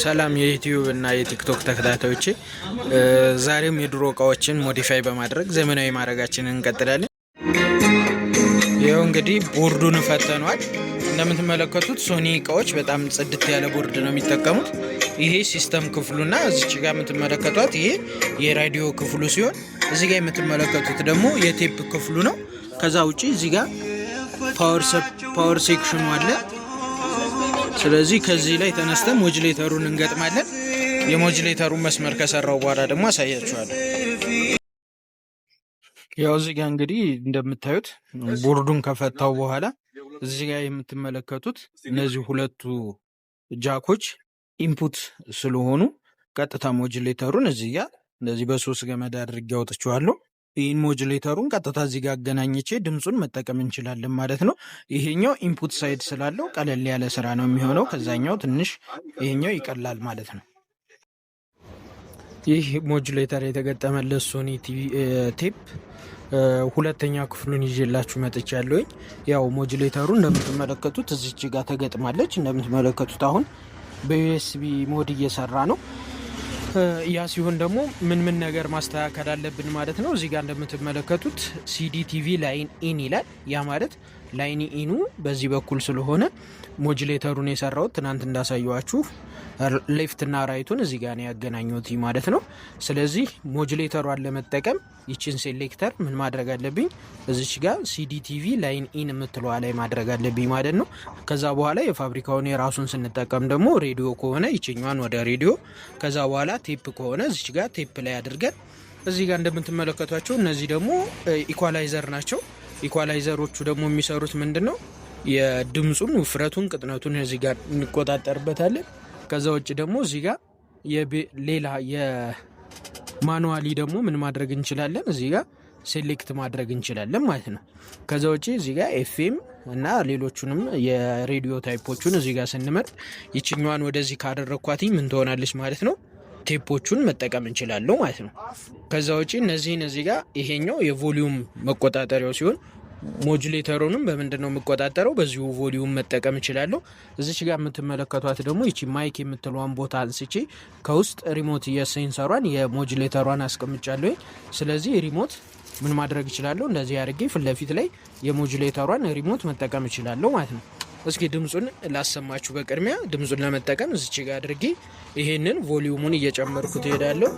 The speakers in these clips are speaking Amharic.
ሰላም የዩቲዩብ እና የቲክቶክ ተከታታዮቼ፣ ዛሬም የድሮ እቃዎችን ሞዲፋይ በማድረግ ዘመናዊ ማድረጋችንን እንቀጥላለን። ይኸው እንግዲህ ቦርዱን ፈተኗል። እንደምትመለከቱት ሶኒ እቃዎች በጣም ጽድት ያለ ቦርድ ነው የሚጠቀሙት። ይሄ ሲስተም ክፍሉና እዚች ጋር የምትመለከቷት ይሄ የራዲዮ ክፍሉ ሲሆን እዚህ ጋር የምትመለከቱት ደግሞ የቴፕ ክፍሉ ነው። ከዛ ውጪ እዚህ ጋር ፓወር ሴክሽኑ አለ። ስለዚህ ከዚህ ላይ ተነስተን ሞጁሌተሩን እንገጥማለን። የሞጁሌተሩን መስመር ከሰራው በኋላ ደግሞ አሳያችኋለሁ። ያው እዚህ ጋር እንግዲህ እንደምታዩት ቦርዱን ከፈታው በኋላ እዚህ ጋር የምትመለከቱት እነዚህ ሁለቱ ጃኮች ኢንፑት ስለሆኑ ቀጥታ ሞጁሌተሩን እዚህ ጋር እንደዚህ በሶስት ገመድ አድርጌ አውጥቼዋለሁ። ይህን ሞጁሌተሩን ቀጥታ እዚህ ጋር አገናኝቼ ድምፁን መጠቀም እንችላለን ማለት ነው። ይሄኛው ኢንፑት ሳይድ ስላለው ቀለል ያለ ስራ ነው የሚሆነው። ከዛኛው ትንሽ ይሄኛው ይቀላል ማለት ነው። ይህ ሞጁሌተር የተገጠመለት ሶኒ ቴፕ ሁለተኛ ክፍሉን ይዤላችሁ መጥቻለሁኝ። ያው ሞጁሌተሩ እንደምትመለከቱት እዚች ጋር ተገጥማለች። እንደምትመለከቱት አሁን በዩኤስቢ ሞድ እየሰራ ነው። ያ ሲሆን ደግሞ ምን ነገር ማስተካከል አለብን ማለት ነው። እዚህ ጋር እንደምትመለከቱት ሲዲቲቪ ላይን ኢን ይላል። ያ ማለት ላይን ኢኑ በዚህ በኩል ስለሆነ ሞጁሌተሩን የሰራሁት ትናንት እንዳሳየዋችሁ ሌፍት እና ራይቱን እዚህ ጋር ነው ያገናኙት ማለት ነው። ስለዚህ ሞጁሌተሯን ለመጠቀም ይችን ሴሌክተር ምን ማድረግ አለብኝ? እዚች ጋር ሲዲቲቪ ላይን ኢን የምትለዋ ላይ ማድረግ አለብኝ ማለት ነው። ከዛ በኋላ የፋብሪካውን የራሱን ስንጠቀም ደግሞ ሬዲዮ ከሆነ ይችኛዋን ወደ ሬዲዮ፣ ከዛ በኋላ ቴፕ ከሆነ እዚች ጋር ቴፕ ላይ አድርገን እዚህ ጋር እንደምትመለከቷቸው እነዚህ ደግሞ ኢኳላይዘር ናቸው። ኢኳላይዘሮቹ ደግሞ የሚሰሩት ምንድን ነው? የድምፁን ውፍረቱን ቅጥነቱን እዚህ ጋር እንቆጣጠርበታለን። ከዛ ውጭ ደግሞ እዚህ ጋር ሌላ የማኑዋሊ ደግሞ ምን ማድረግ እንችላለን? እዚህ ጋር ሴሌክት ማድረግ እንችላለን ማለት ነው። ከዛ ውጭ እዚህ ጋር ኤፍኤም እና ሌሎቹንም የሬዲዮ ታይፖቹን እዚህ ጋር ስንመርጥ ይችኛዋን ወደዚህ ካደረግኳት ምን ትሆናለች ማለት ነው? ቴፖቹን መጠቀም እንችላለሁ ማለት ነው። ከዛ ውጭ እነዚህን እዚህ ጋር ይሄኛው የቮሊዩም መቆጣጠሪያው ሲሆን ሞጁሌተሩንም በምንድን ነው የምቆጣጠረው? በዚሁ ቮሊዩም መጠቀም እችላለሁ። እዚች ጋር የምትመለከቷት ደግሞ ይቺ ማይክ የምትለዋን ቦታ አንስቼ ከውስጥ ሪሞት የሴንሰሯን የሞጁሌተሯን አስቀምጫለሁ። ስለዚህ ሪሞት ምን ማድረግ እችላለሁ? እንደዚህ አድርጌ ፊት ለፊት ላይ የሞጁሌተሯን ሪሞት መጠቀም እችላለሁ ማለት ነው። እስኪ ድምፁን ላሰማችሁ። በቅድሚያ ድምፁን ለመጠቀም እዚች ጋር አድርጌ ይሄንን ቮሊዩሙን እየጨመርኩት እሄዳለሁ።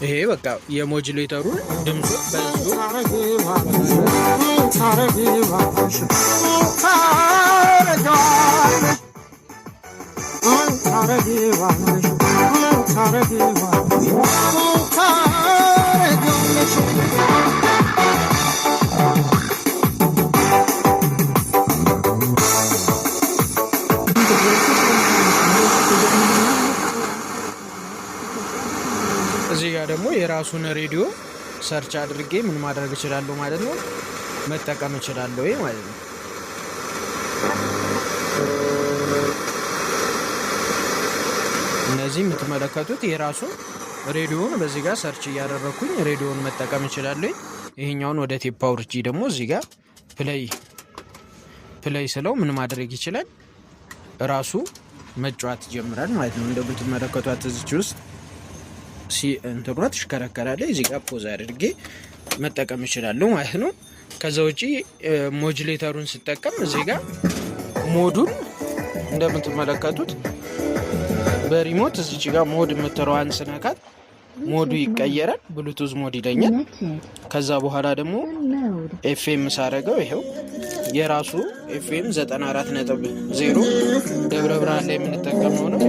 ይሄ በቃ የሞጁሌተሩን ድምፁ እዚህ ጋር ደግሞ የራሱን ሬዲዮ ሰርች አድርጌ ምን ማድረግ እችላለሁ ማለት ነው? መጠቀም እችላለሁ ማለት ነው። እነዚህ የምትመለከቱት የራሱን ሬዲዮን በዚህ ጋር ሰርች እያደረኩኝ ሬዲዮን መጠቀም እችላለሁ። ይሄኛውን ወደ ቴፕ አውርጄ ደግሞ እዚህ ጋር ፕሌይ ስለው ምን ማድረግ ይችላል? ራሱ መጫወት ይጀምራል ማለት ነው። እንደምትመለከቷት እዚች ውስጥ እንትኗ ትሽከረከራለች። እዚህ ጋር ፖዝ አድርጌ መጠቀም እችላለሁ ማለት ነው። ከዛ ውጪ ሞጁሌተሩን ስጠቀም እዚህ ጋር ሞዱን እንደምትመለከቱት በሪሞት እዚች ጋር ሞድ የምትለዋን ስነካት ሞዱ ይቀየራል። ብሉቱዝ ሞድ ይለኛል። ከዛ በኋላ ደግሞ ኤፍኤም ሳረገው ይሄው የራሱ ኤፍኤም 94.0 ደብረ ብርሃን ላይ የምንጠቀመው ነው።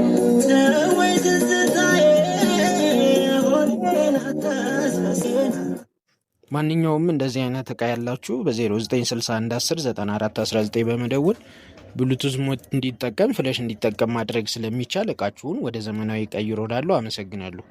ማንኛውም እንደዚህ አይነት እቃ ያላችሁ በ0961109419 በመደወል ብሉቱዝ ሞድ እንዲጠቀም ፍለሽ እንዲጠቀም ማድረግ ስለሚቻል እቃችሁን ወደ ዘመናዊ ቀይሮ ላለው አመሰግናለሁ።